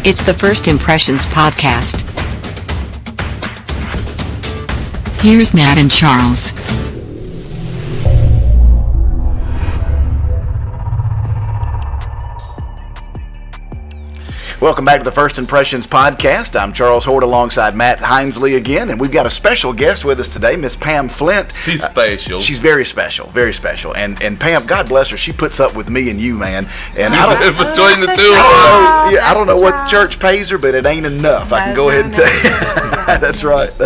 It's the First Impressions Podcast. Here's Matt and Charles. Welcome back to the First Impressions Podcast. I'm Charles Hort alongside Matt Hinesley again, and we've got a special guest with us today, Miss Pam Flint. She's special. She's very special, very special. And Pam, God bless her, she puts up with me and you, man. And between the two of us. I don't know what the church pays her, but it ain't enough. I can go ahead and tell you. That's right.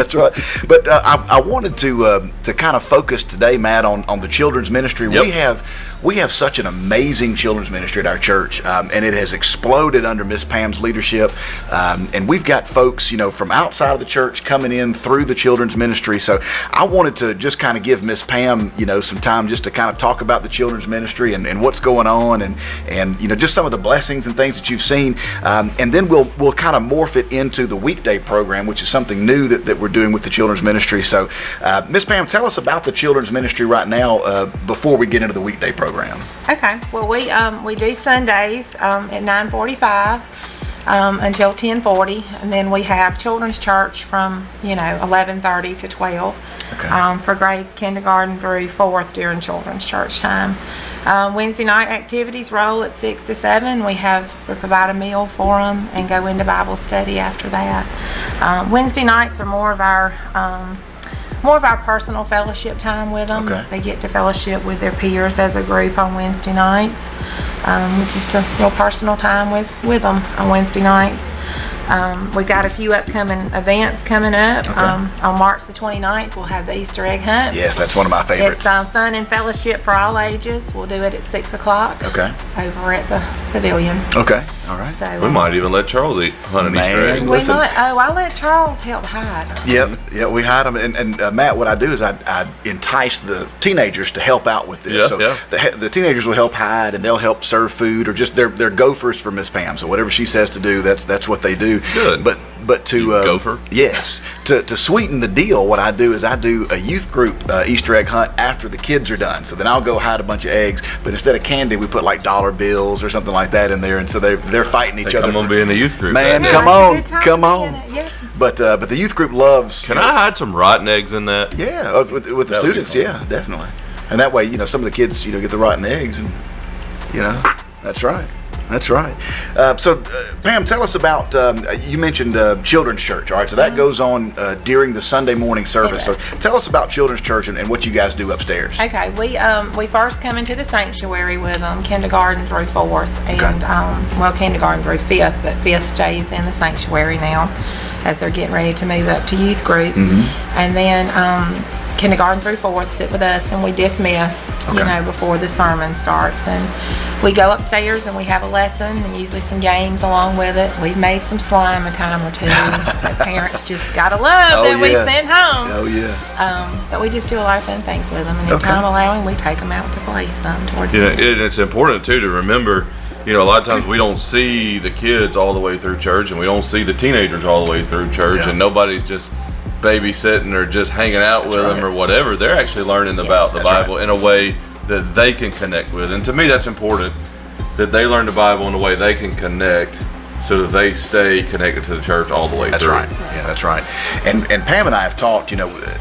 But I wanted to kind of focus today, Matt, on the children's ministry. Yep. We have such an amazing children's ministry at our church, and it has exploded under Miss Pam's leadership. And we've got folks, from outside of the church coming in through the children's ministry. So I wanted to just kind of give Miss Pam, some time just to kind of talk about the children's ministry and what's going on, and just some of the blessings and things that you've seen. And then we'll kind of morph it into the weekday program, which is something new that we're doing with the children's ministry. So Miss Pam, tell us about the children's ministry right now before we get into the weekday program. Okay. Well, we do Sundays at 9:45 until 10:40, and then we have children's church from 11:30 to 12 for grades kindergarten through 4th during children's church time. Wednesday night activities roll at 6 to 7. We provide a meal for them and go into Bible study after that. Wednesday nights are more of our personal fellowship time with them. Okay. They get to fellowship with their peers as a group on Wednesday nights, just a real personal time with them on Wednesday nights. We've got a few upcoming events coming up. Okay. On March the 29th, we'll have the Easter egg hunt. Yes, that's one of my favorites. It's fun and fellowship for all ages. We'll do it at 6 o'clock. Okay. Over at the pavilion. Okay, all right. So We might even let Charles hunt an Easter egg. Listen. I'll let Charles help hide. Yep, we hide them. And Matt, what I do is I entice the teenagers to help out with this. The teenagers will help hide, and they'll help serve food, or just they're gophers for Miss Pam. So whatever she says to do, that's what they do. Good. But to gopher? Yes, to sweeten the deal, what I do is I do a youth group Easter egg hunt after the kids are done. So then I'll go hide a bunch of eggs, but instead of candy, we put like dollar bills or something like that in there, and so they're fighting each other. I'm gonna be in the youth group. Man, Yeah, come it's a good on. time. Yeah. But the youth group loves. Can I hide some rotten eggs in that? Yeah, with the students, yeah, definitely. And that way, some of the kids, get the rotten eggs, and that's right. That's right. So, Pam, tell us about, you mentioned Children's Church, all right? So that goes on during the Sunday morning service. So tell us about Children's Church and what you guys do upstairs. Okay, we first come into the sanctuary with them, kindergarten through 4th, and kindergarten through 5th, but 5th stays in the sanctuary now as they're getting ready to move up to youth group. Mm-hmm. And then kindergarten through 4th sit with us, and we dismiss, before the sermon starts. And we go upstairs and we have a lesson and usually some games along with it. We've made some slime a time or two that parents just gotta love we send home. Oh, yeah. But we just do a lot of fun things with them, and if time allowing, we take them out to play some towards the end. And it's important, too, to remember, a lot of times we don't see the kids all the way through church, and we don't see the teenagers all the way through church, and nobody's just babysitting or just hanging out with them or whatever. They're actually learning about the Bible in a way that they can connect with. And to me, that's important, that they learn the Bible in a way they can connect, so that they stay connected to the church all the way through. That's right. Yeah, that's right. And Pam and I have talked,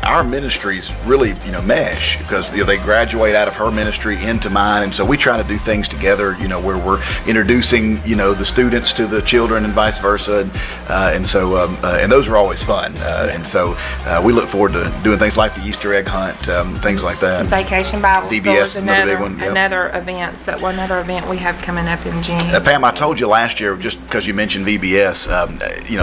our ministries really, mesh, because they graduate out of her ministry into mine, and so we try to do things together, where we're introducing, the students to the children and vice versa, and those are always fun. And so we look forward to doing things like the Easter egg hunt, things like that. Vacation Bible School VBS is is another big one. Yep. Another event we have coming up in June. Pam, I told you last year, just because you mentioned VBS,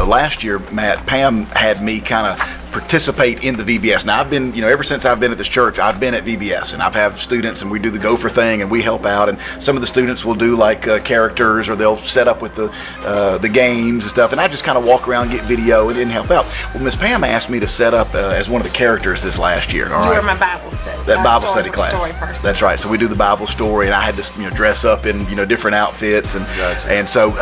last year, Matt, Pam had me kind of participate in the VBS. Now I've been, ever since I've been at this church, I've been at VBS, and I've had students, and we do the gopher thing, and we help out, and some of the students will do like characters, or they'll set up with the games and stuff, and I just kind of walk around, get video, and help out. Well, Miss Pam asked me to set up as one of the characters this last year. All right. You were my Bible study. That Bible study class. Story person. That's right. So we do the Bible story, and I had to dress up in different outfits, and Gotcha. and so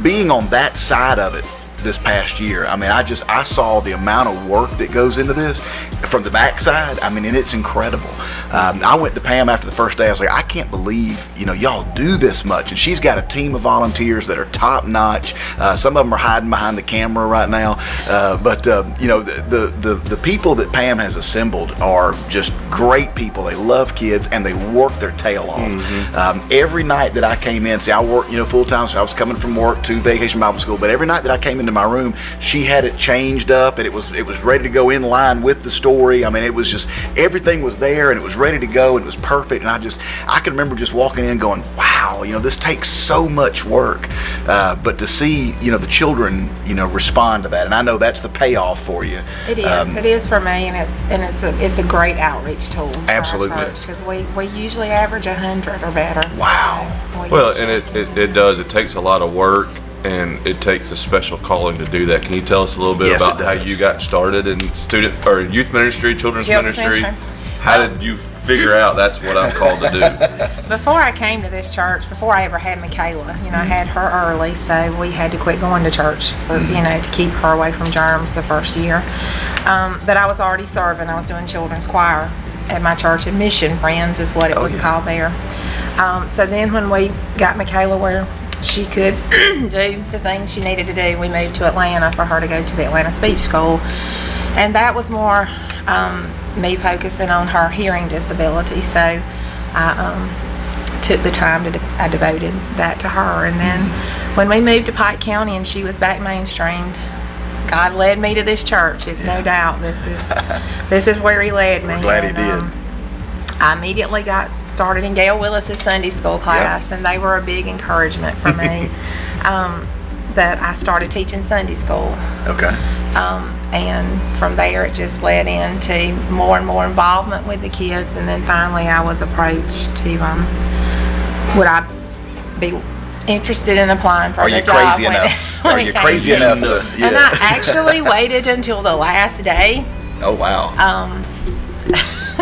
being on that side of it, this past year. I mean, I saw the amount of work that goes into this from the backside. I mean, and it's incredible. I went to Pam after the first day. I was like, I can't believe, y'all do this much. And she's got a team of volunteers that are top notch. Some of them are hiding behind the camera right now. But the people that Pam has assembled are just great people. They love kids and they work their tail off. Every night that I came in, see, I work, full time, so I was coming from work to Vacation Bible School. But every night that I came into my room, she had it changed up and it was ready to go in line with the story. I mean, it was just, everything was there and it was ready to go and it was perfect. And I can remember just walking in going, wow, this takes so much work. But to see, the children, respond to that, and I know that's the payoff for you. It is. It is for me, and it's a great outreach tool. Absolutely. Because we usually average 100 or better. Wow. Well, and it does. It takes a lot of work, and it takes a special calling to do that. Can you tell us a little bit Yes, about it how does. you got started in student or youth ministry, children's ministry? How did you figure out that's what I'm called to do? Before I came to this church, before I ever had Michaela, I had her early, so we had to quit going to church, to keep her away from germs the first year. But I was already serving. I was doing children's choir at my church, and Mission Friends is what it was called there. So then when we got Michaela where she could do the things she needed to do, we moved to Atlanta for her to go to the Atlanta Speech School. And that was more me focusing on her hearing disability. So I took the time I devoted that to her. And then when we moved to Pike County and she was back mainstreamed, God led me to this church. It's no doubt. This is where He led me. We're glad He did. I immediately got started in Gail Willis's Sunday school class, and they were a big encouragement for me. That I started teaching Sunday school. Okay. And from there it just led into more and more involvement with the kids, and then finally I was approached to would I be interested in applying for the job. Are you crazy enough to? Yeah. And I actually waited until the last day Oh wow.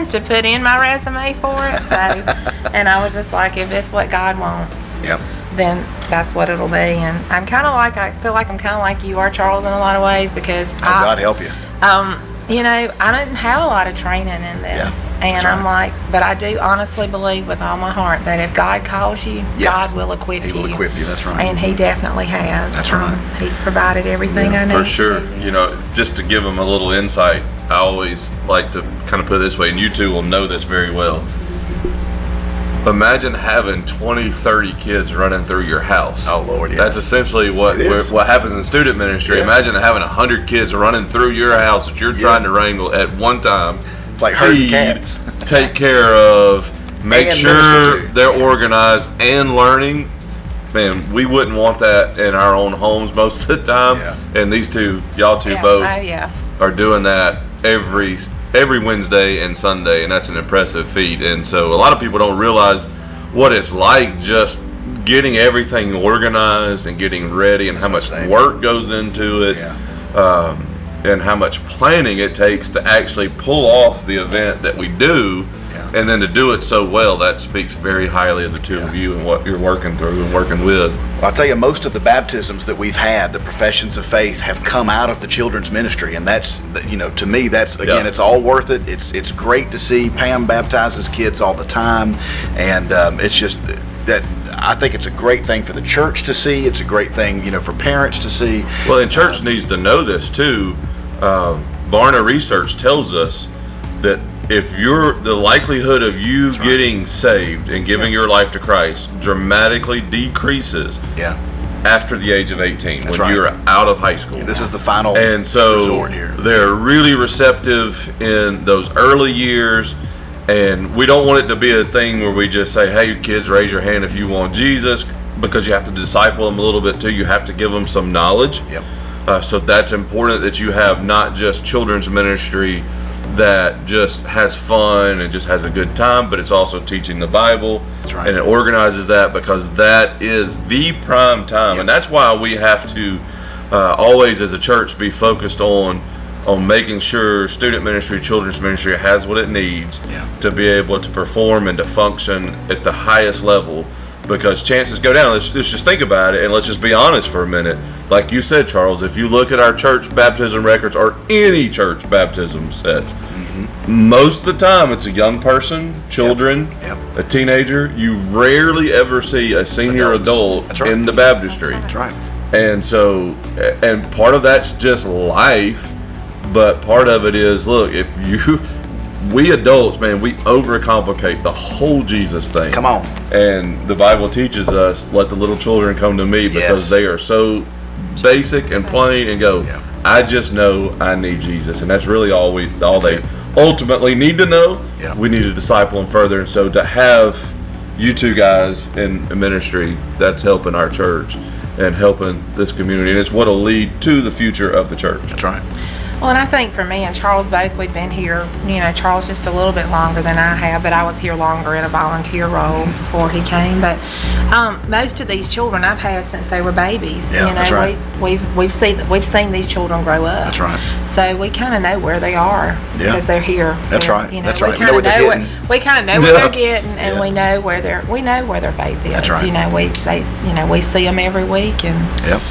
to put in my resume for it. So, and I was just like, if it's what God wants, Yep. then that's what it'll be. And I feel like I'm kind of like you are, Charles, in a lot of ways, because God help you. I didn't have a lot of training in this. Yeah, and that's I'm right. like, but I do honestly believe with all my heart that if God calls you, Yes. God will equip you. He will equip you. That's right. And He definitely has. That's right. He's provided everything I need. For sure. Just to give them a little insight, I always like to kind of put it this way, and you two will know this very well. Imagine having 20, 30 kids running through your house. Oh, Lord, yeah. That's essentially what It is. happens in student ministry. Yeah. Imagine having 100 kids running through your house that you're trying to wrangle at one time. Like herding Feed, cats. take care of, make And sure minister to. they're organized and learning. Man, we wouldn't want that in our own homes most of the time. Yeah. And these two, y'all two Yeah. both, Oh, yeah. are doing that every Wednesday and Sunday, and that's an impressive feat. And so a lot of people don't realize what it's like just getting everything organized and getting ready, and how much work goes into it. Yeah. And how much planning it takes to actually pull off the event that we do. Yeah. And then to do it so well, that speaks very highly of the two of you and what you're working through and working with. Well, I'll tell you, most of the baptisms that we've had, the professions of faith, have come out of the children's ministry, and that's, to me, that's again, Yeah. it's all worth it. It's great to see. Pam baptizes kids all the time, and it's just that I think it's a great thing for the church to see. It's a great thing, for parents to see. Well, and church needs to know this too. Barna research tells us that if the likelihood of you getting saved and giving your life to Christ dramatically decreases Yeah, after the age of 18, That's when right. you're out of high school. this is the final And so resort here. they're really receptive in those early years, and we don't want it to be a thing where we just say, hey, kids, raise your hand if you want Jesus, because you have to disciple them a little bit too. You have to give them some knowledge. Yep. So that's important, that you have not just children's ministry that just has fun and just has a good time, but it's also teaching the Bible. That's right. And it organizes that, because that is the prime time. Yep. And that's why we have to always as a church be focused on making sure student ministry, children's ministry has what it needs Yeah. to be able to perform and to function at the highest level because chances go down. Let's just think about it, and let's just be honest for a minute. Like you said, Charles, if you look at our church baptism records or any church baptism sets, most of the time it's a young person, children, a teenager. You rarely ever see a senior adult That's right. in the baptistry. That's right. And so, and part of that's just life, but part of it is, look, we adults, man, we overcomplicate the whole Jesus thing. Come on. And the Bible teaches us, let the little children come to me, because Yes. they are so basic and plain, and go, Yeah. I just know I need Jesus. And that's really all they it. ultimately need to know. Yeah. We need to disciple them further. And so to have you two guys in ministry, that's helping our church and helping this community. And it's what will lead to the future of the church. That's right. Well, and I think for me and Charles both, we've been here, Charles just a little bit longer than I have, but I was here longer in a volunteer role before he came. But most of these children I've had since they were babies. Yeah, that's right. We've seen these children grow up. That's right. So we kind of know where they are because they're here. That's And, right. That's we right. kind of know getting. we kind of know what Yeah. they're getting, and Yeah. we know where their faith is. That's right. We see them every week, and Yep.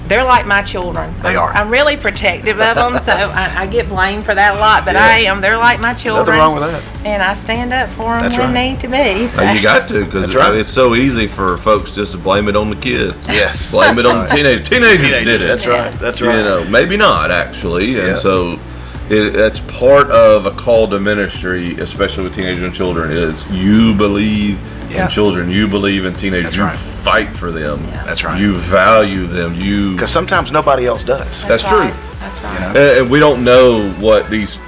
they're like my children. They are. I'm really protective of them, so I get blamed for that a lot, but Yeah. I am. They're like my children. Nothing wrong with that. And I stand up for them That's when right. need to be. So. And you got to, because That's right. it's so easy for folks just to blame it on the kids. Yes. Blame it on the Right. teenagers. Teenagers did it. That's right. That's right. Maybe not actually. And Yeah. so that's part of a call to ministry, especially with teenagers and children, is you believe Yeah. in children. You believe in teenagers. That's you right. fight for them. Yeah. That's right. You value them. Because sometimes nobody else does. That's right. true. That's right. You know? And we don't know what these,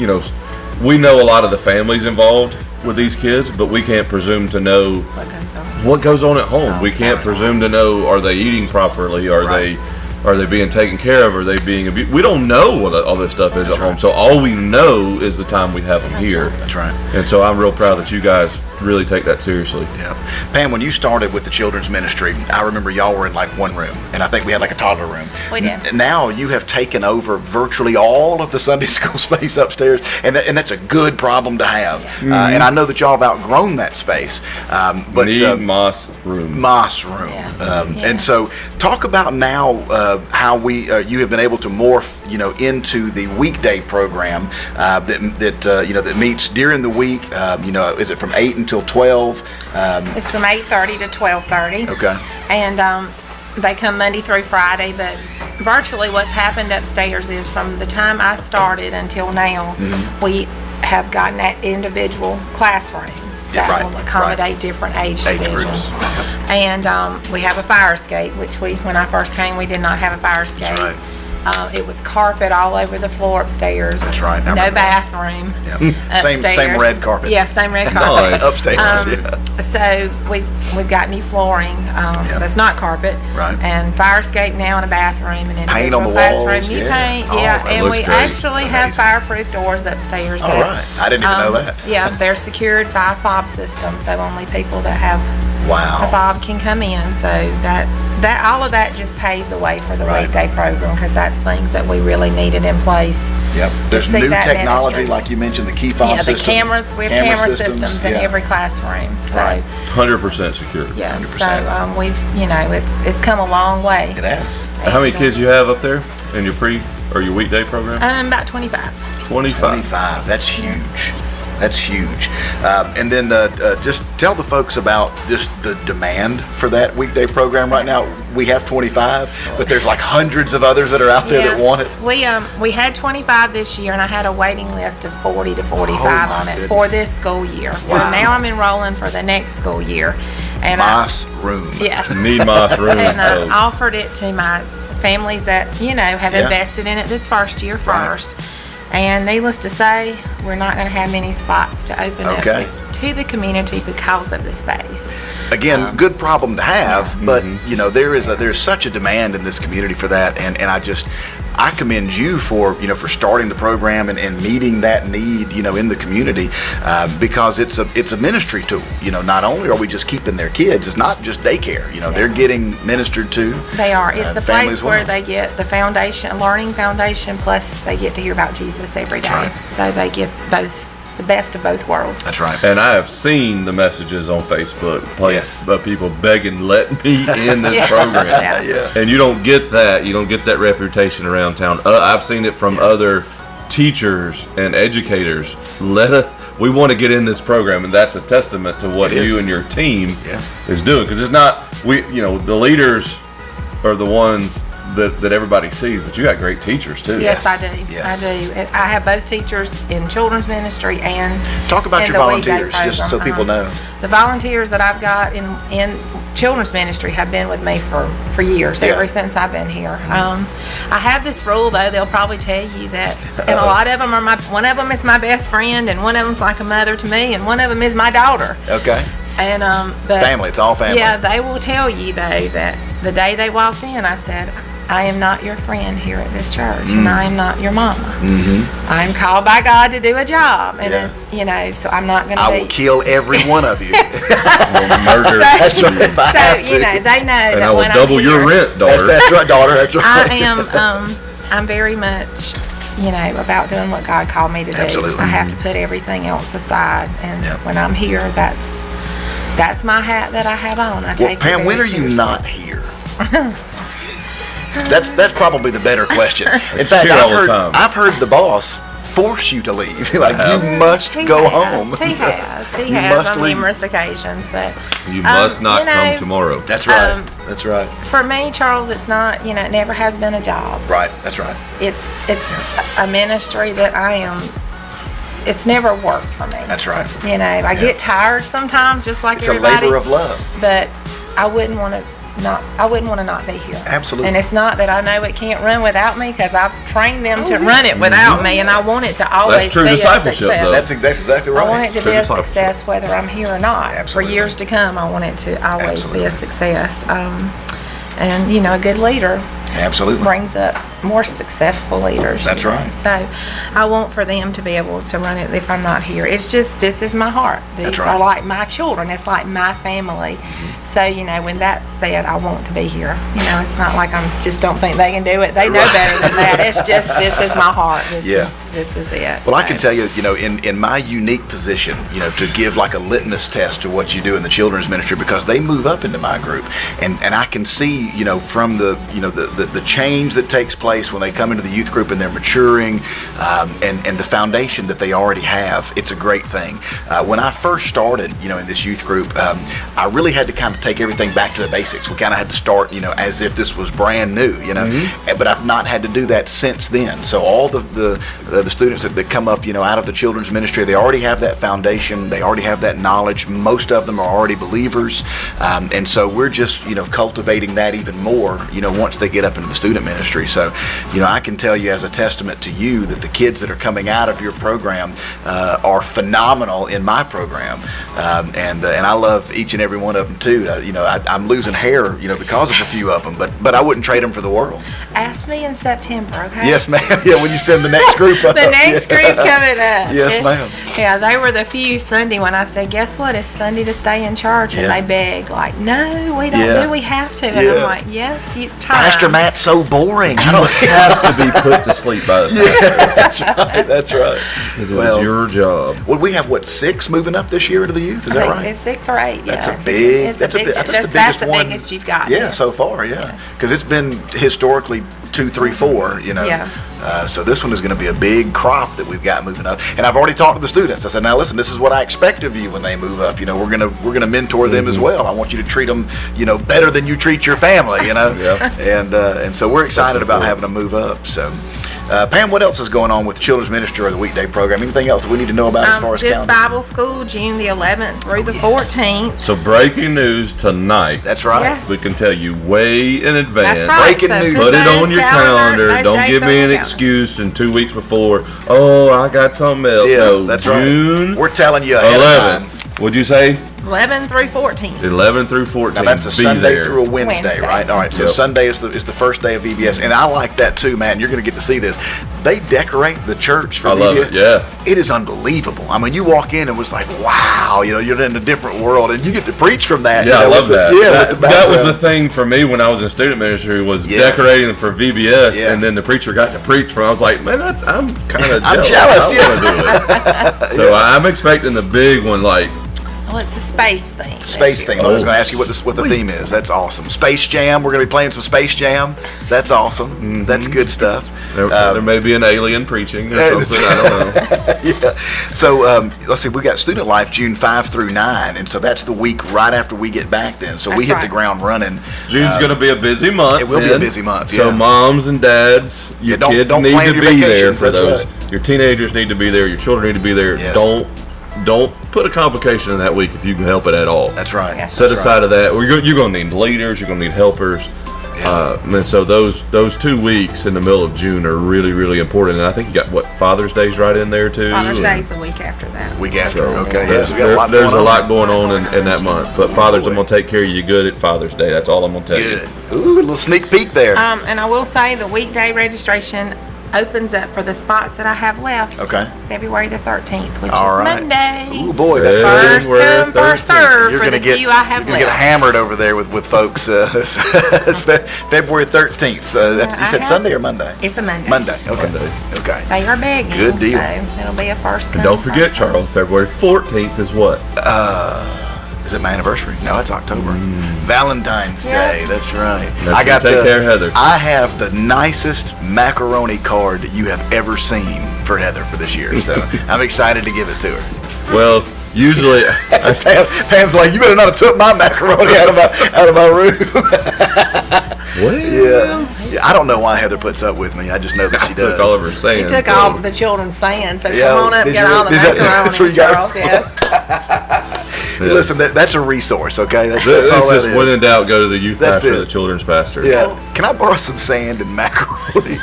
we know a lot of the families involved with these kids, but we can't presume to know what goes on at home. We can't presume to know, are they eating properly? Are they being taken care of? Are they being abused? We don't know what all this stuff is at home. So all we know is the time we have them here. That's right. And so I'm real proud that you guys really take that seriously. Yeah. Pam, when you started with the children's ministry, I remember y'all were in like one room, and I think we had like a toddler room. We did. Now you have taken over virtually all of the Sunday school space upstairs, and that's a good problem to have. And I know that y'all have outgrown that space. But Moss room. Moss room. Yes. And so talk about now how you have been able to morph, into the weekday program that meets during the week. Is it from 8 until 12? It's from 8:30 to 12:30. Okay. And they come Monday through Friday, but virtually what's happened upstairs is from the time I started until now, we have gotten at individual classrooms that right, will accommodate different age divisions. groups. And we have a fire escape, which when I first came, we did not have a fire escape. That's right. It was carpet all over the floor upstairs. That's right, I No remember that. bathroom. Yeah. Same Upstairs. red carpet. Yeah, same red carpet. Nice. Upstairs. So we've got new flooring that's not carpet. Right. And fire escape now in a bathroom and Paint on the classroom. walls, New yeah. paint, Oh, yeah. that And looks we great. actually It's have amazing. fireproof doors upstairs. All right. I didn't even know that. Yeah, they're secured by a fob system, so only people that have a Wow. fob can come in. So that all of that just paved the way for the Right. weekday program, because that's things that we really needed in place. Yep. There's see new that technology, ministry. like you mentioned, the key fob Yeah, the system. cameras. We have camera systems in yeah. every classroom. So. Right. 100% secure. Yes, 100%. so we've, it's come a long way. It has. How many kids you have up there in your your weekday program? About 25. 25. 25. That's huge. That's huge. And then just tell the folks about just the demand for that weekday program right now. We have 25, but there's like hundreds of others that are out there that want it. We had 25 this year, and I had a waiting list of 40 to 45 my on it goodness. for this school year. So Wow. now I'm enrolling for the next school year. And Moss room. yes. Need Moss room. And I folks. offered it to my families that, have Yeah. invested in it this first year Right. first. And needless to say, we're not going to have many spots to open Okay. up to the community because of the space. Again, good problem to have, but there's such a demand in this community for that, and I commend you for starting the program and meeting that need in the community because it's a ministry tool. Not only are we just keeping their kids, it's not just daycare. They're getting ministered to. They are. It's a families place where well. they get the foundation, learning foundation, plus they get to hear about Jesus every day. right. So they get both the best of both worlds. That's right. And I have seen the messages on Facebook, Yes. of people begging, let me in this program. Yeah. And you don't get that. You don't get that reputation around town. I've seen it from other teachers and educators. We want to get in this program, and that's a testament to what It is. you and your team Yeah. is doing. Because it's not the leaders are the ones that everybody sees, but you got great teachers too. Yes, I do. Yes. I do. I have both teachers in children's ministry and Talk about in your the weekday volunteers, just so program. people know. The volunteers that I've got in children's ministry have been with me for years, Yeah. ever since I've been here. I have this rule though; they'll probably tell you that, and a lot of them are one of them is my best friend, and one of them's like a mother to me, and one of them is my daughter. Okay. And but Family. It's all family. yeah, they will tell you though that the day they walked in, I said, I am not your friend here at this church, and I am not your mama. Mm-hmm. I'm called by God to do a job, and so I'm not going to I be. will kill every one of you. Murder. That's right. If I have to. They know And that I will when double I'm your here, rent, daughter. That's right, daughter. That's right. I am. I'm very much, about doing what God called me to do. Absolutely. I have to put everything else aside, and Yeah. when I'm here, that's my hat that I have on. I Well, take it Pam, very when are you seriously. not here? That's probably the better question. In fact, Here all the time. I've heard the boss force you to leave. Like, have. you must He go has. home. He has. He You has must on leave. numerous occasions, but You must not come tomorrow. That's right. Um, That's right. for me, Charles, it's not. It never has been a job. Right. That's right. It's a ministry that I am. It's never worked for me. That's right. I get tired sometimes, just like It's a everybody. labor of love. But I wouldn't want to not be here. Absolutely. And it's not that I know it can't run without me, because I've trained them to run it without me, and I want it to always That's true be discipleship, a success. though. That's exactly right. I want it to True be a discipleship. success whether I'm here or not. Absolutely. For years to come, I want it to always be Absolutely. a success. And a good leader Absolutely. brings up more successful leaders. That's right. So I want for them to be able to run it if I'm not here. It's just, this is my heart. These That's right. are like my children. It's like my family. So, when that's said, I want to be here. It's not like just don't think they can do it. They know Right. better than that. It's just, this is my heart. Yeah. This is it. Well, I can So- tell you, in my unique position, to give like a litmus test to what you do in the children's ministry, because they move up into my group, and I can see, from the change that takes place when they come into the youth group and they're maturing, and the foundation that they already have. It's a great thing. When I first started, in this youth group, I really had to kind of take everything back to the basics. We kind of had to start, as if this was brand new, But I've not had to do that since then. So all the students that come up, out of the children's ministry, they already have that foundation. They already have that knowledge. Most of them are already believers, and so we're just, cultivating that even more, once they get up into the student ministry. So, I can tell you as a testament to you that the kids that are coming out of your program are phenomenal in my program, and I love each and every one of them too. I'm losing hair, because of a few of them, but I wouldn't trade them for the world. Ask me in September, okay? Yes, ma'am. Yeah, when you send the next group up. The next group coming up. Yes, ma'am. Yeah, they were the few Sunday when I said, guess what? It's Sunday to stay in church. And Yeah. they begged, like, no, we don't Yeah. do. We have to. And Yeah. I'm like, yes, it's time. Pastor Matt's so boring. I don't Have to be put to sleep by the time. That's right. That's right. It was your job. Well, we have 6 moving up this year into the youth? Is I that think right? It's 6 or 8. Yeah, That's a it's big. it's That's a big. that's the That's biggest the one. biggest you've got. Yeah, yes. so far, yeah. Yes. Because it's been historically 2, 3, 4. Yeah. So this one is going to be a big crop that we've got moving up. And I've already talked to the students. I said, now listen, this is what I expect of you when they move up. We're gonna mentor them as well. I want you to treat them, better than you treat your family. Yeah. And so we're excited about important. having them move up. So. Pam, what else is going on with the children's ministry or the weekday program? Anything else that we need to know about as far as This calendar? Bible school, June the 11th through the 14th. So breaking news tonight. That's right. Yes. We can tell you way in advance. That's right. Breaking news. Put it those on your calendar, calendar. those Don't dates give on me your an calendar. excuse and 2 weeks before, oh, I got something else. Yeah, No, that's June right. We're telling you ahead of time. 11th. What'd you say? 11 through 14. 11 through 14. Now that's a be Sunday there. through a Wednesday, Wednesday. right? All right. So Yep. Sunday is the first day of VBS, and I like that too, man. You're going to get to see this. They decorate the church for I VBS. love it, yeah. It is unbelievable. I mean, you walk in and it was like, wow, you're in a different world, and you get to preach from that. Yeah, I love that. with the that was the background. thing for me when I was in student ministry was Yes. decorating for VBS, Yeah. and then the preacher got to preach from. I was like, man, I'm kind of I'm jealous. jealous, I wanna do it. So I'm expecting the big one, like Well, it's a space thing. Space theme. I was going to ask you what the theme is. That's awesome. Space Jam. We're going to be playing some Space Jam. That's awesome. Mm-hmm. That's good stuff. there may be an alien preaching or Yeah, something. I don't know. Yeah. So let's see. We got Student Life June 5 through 9, and so that's the week right after we get back. Then, so we That's hit the right. ground running. June's going to be a busy month. it will be a then. busy month, So yeah. moms and dads, your don't- kids don't need plan to your be there vacations, for that's those. right. Your teenagers need to be there. Your children need to be there. Yes. Don't put a complication in that week if you can help it at all. That's right. Yes. Set That's aside of that. Well, you're going to need leaders. You're going to need helpers. And so those 2 weeks in the middle of June are really, really important. And I think you got Father's Day's right in there too. Father's and- Day's the week after that. Week after. So Okay. there's, Yes, we got a lot there's going a on. lot going on in that month. But Fathers, I'm boy. going to take care of you good at Father's Day. That's all I'm going to tell Good. you. Ooh, a little sneak peek there. And I will say the weekday registration opens up for the spots that I have left. Okay. February the 13th, which All is right. Monday. Ooh, boy, that's Hey. First February come, first 13th. serve You're for gonna the get few I have you're gonna get left. hammered over there with folks. February 13th. So that's, you Yeah, I said have- Sunday or Monday? It's a Monday. Monday. Okay. Monday. Okay. They are begging. Good deal. So it'll be a first come. And don't forget, first serve. Charles, February 14th is what? Is it my anniversary? No, it's October. Valentine's Yeah. Day. That's right. That's when you take care of Heather. I have the nicest macaroni card that you have ever seen for Heather for this year. So I'm excited to give it to her. Well, usually, Pam's like, you better not have took my macaroni out of my room. Yeah. I don't know why Heather puts up with me. I just know that she does. took all of her saying. You took so- all the children's saying, so Yeah, come on up did and get you- all the did that- that's where macaroni, you got it Charles. Yes. Yeah. Listen, that's a resource, okay? That's This all is that when in is. doubt, go to the youth That's pastor, it. the children's pastor. Yeah. Can I borrow some sand and macaroni?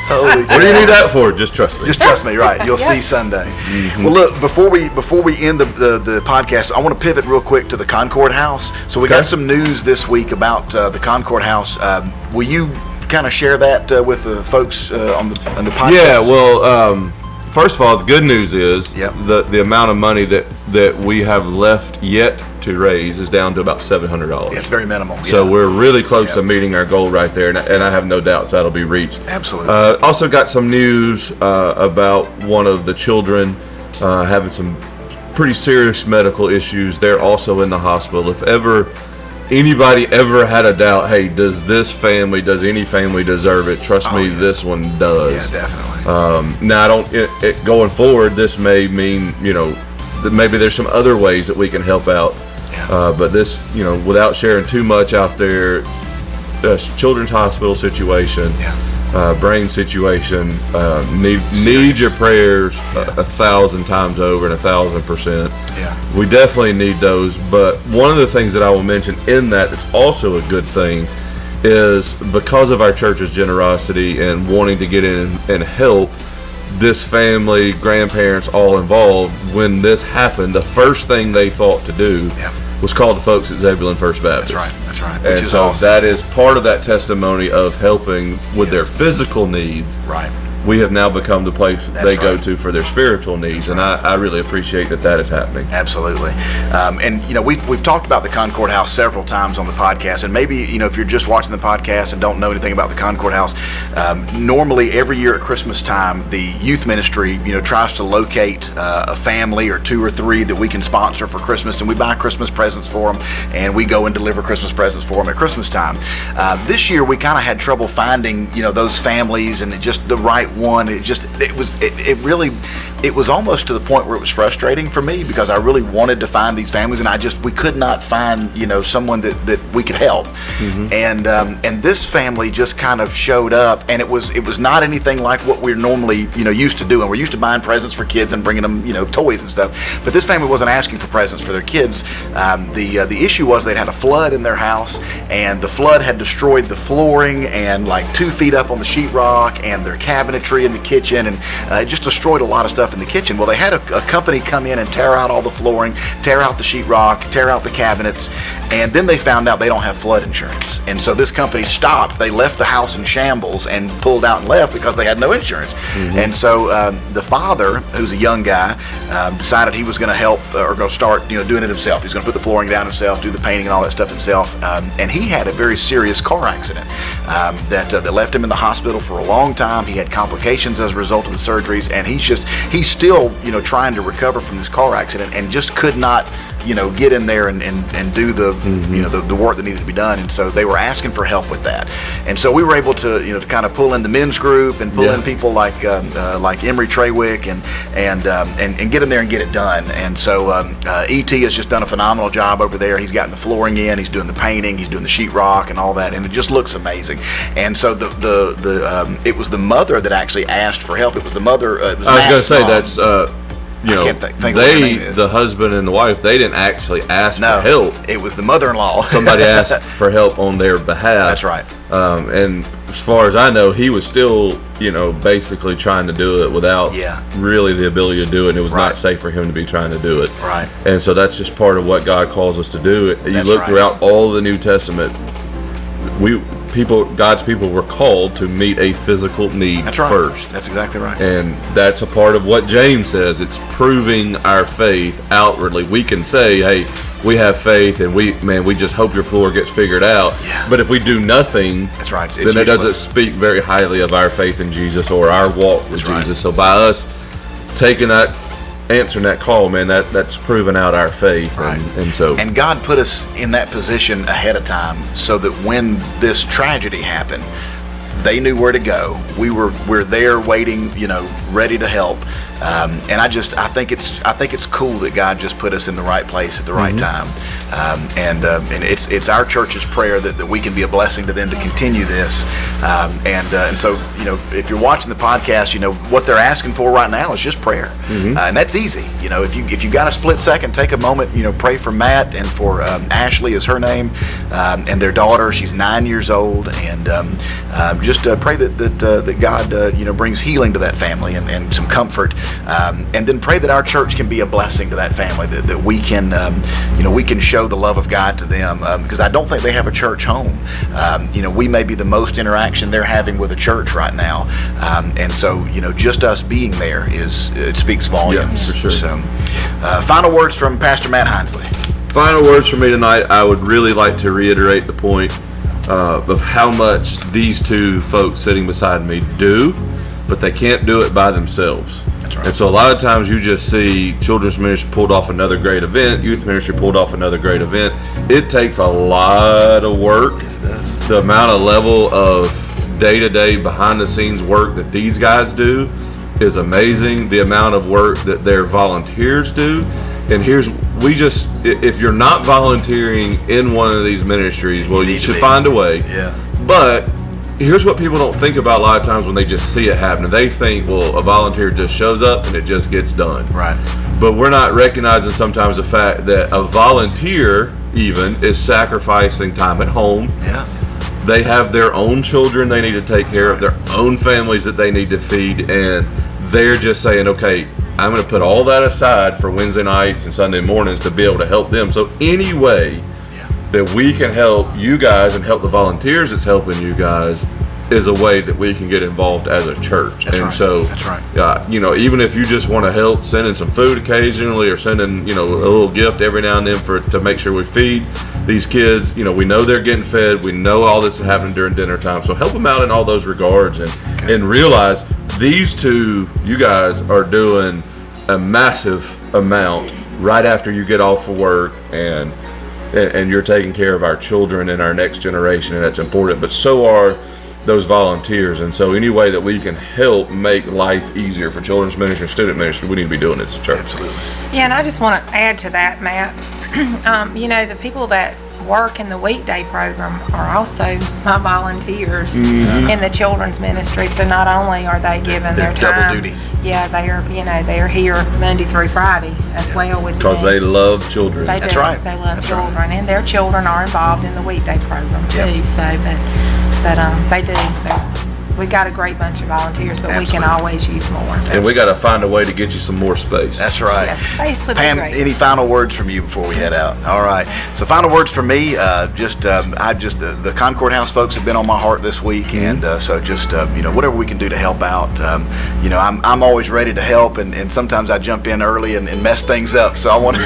Holy What do you need that for? Just trust me. Just trust me, right? You'll see Sunday. Well, look, before we end the podcast, I want to pivot real quick to the Concord House. So we got Okay. some news this week about the Concord House. Will you kind of share that with the folks on the podcast? Yeah, well, first of all, the good news is Yep. the amount of money that we have left yet to raise is down to about $700. Yeah, it's very minimal. So yeah. we're really close Yep. to meeting our goal right there, and I have no doubts that'll be reached. Absolutely. Also got some news about one of the children having some pretty serious medical issues. They're also in the hospital. If anybody ever had a doubt, hey, does any family deserve it? Trust me, yeah. this one does. Yeah, definitely. Now, I don't. Going forward, this may mean that maybe there's some other ways that we can help out. Yeah. But this, without sharing too much out there, children's hospital situation, Yeah. brain situation, need Serious. your prayers 1,000 times over and 1,000%. Yeah. We definitely need those. But one of the things that I will mention in that's also a good thing is because of our church's generosity and wanting to get in and help this family, grandparents, all involved, when this happened, the first thing they thought to do Yeah. was call the folks at Zebulon First Baptist. That's right. And Which is so awesome. that is part of that testimony of helping with their physical needs. Right. We have now become the place That's they go right. to for their spiritual needs, and I really appreciate that is happening. Absolutely. And, we've talked about the Concord House several times on the podcast. And maybe, if you're just watching the podcast and don't know anything about the Concord House, normally every year at Christmas time, the youth ministry, tries to locate a family or two or three that we can sponsor for Christmas. And we buy Christmas presents for them. And we go and deliver Christmas presents for them at Christmas time. This year, we kind of had trouble finding, those families and just the right one. It was almost to the point where it was frustrating for me because I really wanted to find these families and we could not find someone that we could help. And this family just kind of showed up, and it was not anything like what we're normally used to doing. We're used to buying presents for kids and bringing them toys and stuff, but this family wasn't asking for presents for their kids. The issue was they'd had a flood in their house, and the flood had destroyed the flooring and like 2 feet up on the sheetrock, and their cabinets cabinetry in the kitchen, and it just destroyed a lot of stuff in the kitchen. Well, they had a company come in and tear out all the flooring, tear out the sheetrock, tear out the cabinets, and then they found out they don't have flood insurance. And so this company stopped. They left the house in shambles and pulled out and left because they had no insurance. And so the father, who's a young guy, decided he was going to help or go start, doing it himself. He's going to put the flooring down himself, do the painting and all that stuff himself. And he had a very serious car accident that left him in the hospital for a long time. He had complications as a result of the surgeries, and he's still, trying to recover from this car accident, and just could not, get in there and do the, the work that needed to be done. And so they were asking for help with that. And so we were able to, to kind of pull in the men's group and pull in people like Emery Treywick and get in there and get it done. And so E.T. has just done a phenomenal job over there. He's gotten the flooring in, he's doing the painting, he's doing the sheetrock and all that, and it just looks amazing. And so it was the mother that actually asked for help. It was the mother. I was going to say mom. that's. The husband and the wife, they didn't actually ask for help. It was the mother-in-law. Somebody asked for help on their behalf. That's right. And as far as I know, he was still, basically trying to do it without really the ability to do it. And it was not safe for him to be trying to do it. Right. And so that's just part of what God calls us to do. You look throughout all the New Testament, God's people were called to meet a physical need first. That's exactly right. And that's a part of what James says. It's proving our faith outwardly. We can say, hey, we have faith, and we just hope your floor gets figured out. Yeah. But if we do nothing, that's right. It's then it doesn't speak very highly of our faith in Jesus or our walk with Jesus. So by us answering that call, man, that's proven out our faith. Right. And God put us in that position ahead of time so that when this tragedy happened, they knew where to go. We're there waiting, ready to help. And I think it's cool that God just put us in the right place at the right time. And it's our church's prayer that we can be a blessing to them to continue this. And so, if you're watching the podcast, what they're asking for right now is just prayer. And that's easy. If you got a split second, take a moment, pray for Matt and for Ashley is her name, and their daughter. She's 9 years old, and just pray that God brings healing to that family and some comfort. And then pray that our church can be a blessing to that family, that we can, we can show the love of God to them, because I don't think they have a church home. We may be the most interaction they're having with a church right now, and so just us being there it speaks volumes. Yeah, for sure. So, final words from Pastor Matt Hinesley. Final words from me tonight. I would really like to reiterate the point of how much these two folks sitting beside me do, but they can't do it by themselves. Right. And so a lot of times you just see children's ministry pulled off another great event, youth ministry pulled off another great event. It takes a lot of work. Yes, it does. The amount of level of day-to-day behind-the-scenes work that these guys do is amazing. The amount of work that their volunteers do. And if you're not volunteering in one of these ministries, well, you should find a way. Yeah. But here's what people don't think about a lot of times when they just see it happening. They think, well, a volunteer just shows up and it just gets done. Right. But we're not recognizing sometimes the fact that a volunteer even is sacrificing time at home. Yeah. They have their own children they need to take care of, their own families that they need to feed, and they're just saying, okay, I'm going to put all that aside for Wednesday nights and Sunday mornings to be able to help them. So any way that we can help you guys and help the volunteers that's helping you guys is a way that we can get involved as a church. That's right. Even if you just want to help sending some food occasionally or sending, a little gift every now and then to make sure we feed these kids, we know they're getting fed. We know all this is happening during dinner time. So help them out in all those regards and realize these two, you guys are doing a massive amount right after you get off of work and you're taking care of our children and our next generation, and that's important. But so are those volunteers, and so any way that we can help make life easier for children's ministry and student ministry, we need to be doing it as a church. Absolutely. Yeah, and I just want to add to that, Matt. The people that work in the weekday program are also my volunteers in the children's ministry. So not only are they giving their time, double duty. Yeah, they're here Monday through Friday as well with because they love children. They That's do. right. They love That's children, right. and their children are involved in the weekday program too. Yep. So, but they do. we've got a great bunch of volunteers, but we can Absolutely. always use more. And we got to find a way to get you some more space. That's right. Yes, space would be Pam, great. any final words from you before we head out? All right. So final words from me. The Concord House folks have been on my heart this week, and so just whatever we can do to help out. I'm always ready to help, and sometimes I jump in early and mess things up. So I want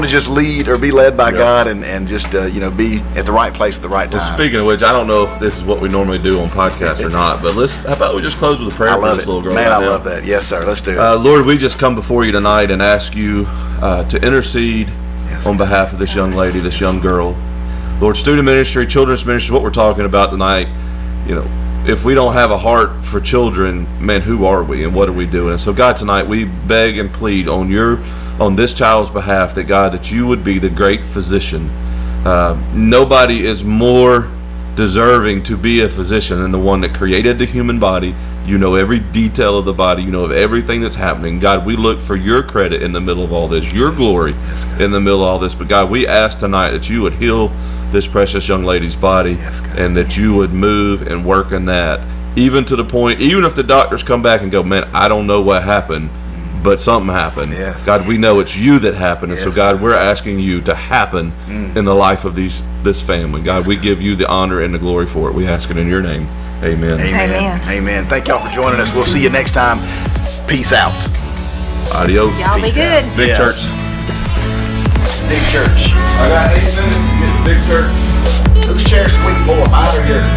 to just lead or be led by God, and just be at the right place at the right time. Well, speaking of which, I don't know if this is what we normally do on podcasts or not, but how about we just close with a prayer I for love this it, little girl? man. right I now? love that. Yes, sir. Let's do it. Lord, we just come before you tonight and ask you to intercede Yes, on behalf of this young lady, this young girl. Lord, student ministry, children's ministry, what we're talking about tonight, if we don't have a heart for children, man, who are we and what are we doing? And so, God, tonight we beg and plead on this child's behalf that, God, that you would be the great physician. Nobody is more deserving to be a physician than the one that created the human body. You know every detail of the body. You know of everything that's happening. God, we look for your credit in the middle of all this, your glory in the middle of all this. But God, we ask tonight that you would heal this precious young lady's body, and that you would move and work in that, even to the point, even if the doctors come back and go, man, I don't know what happened, but something happened. Yes. God, we know it's you that happened. And so, Yes, God, we're asking you to happen in the life of this family. God, we give you the honor and the glory for it. We ask it in your name. Amen. Amen. Amen. Amen. Thank y'all for joining us. We'll see you next time. Peace out. Adios. Y'all be Peace good. out. Big Yeah. church. Big church. I got 8 minutes to get to big church. Whose chair squeak more, mine or yours?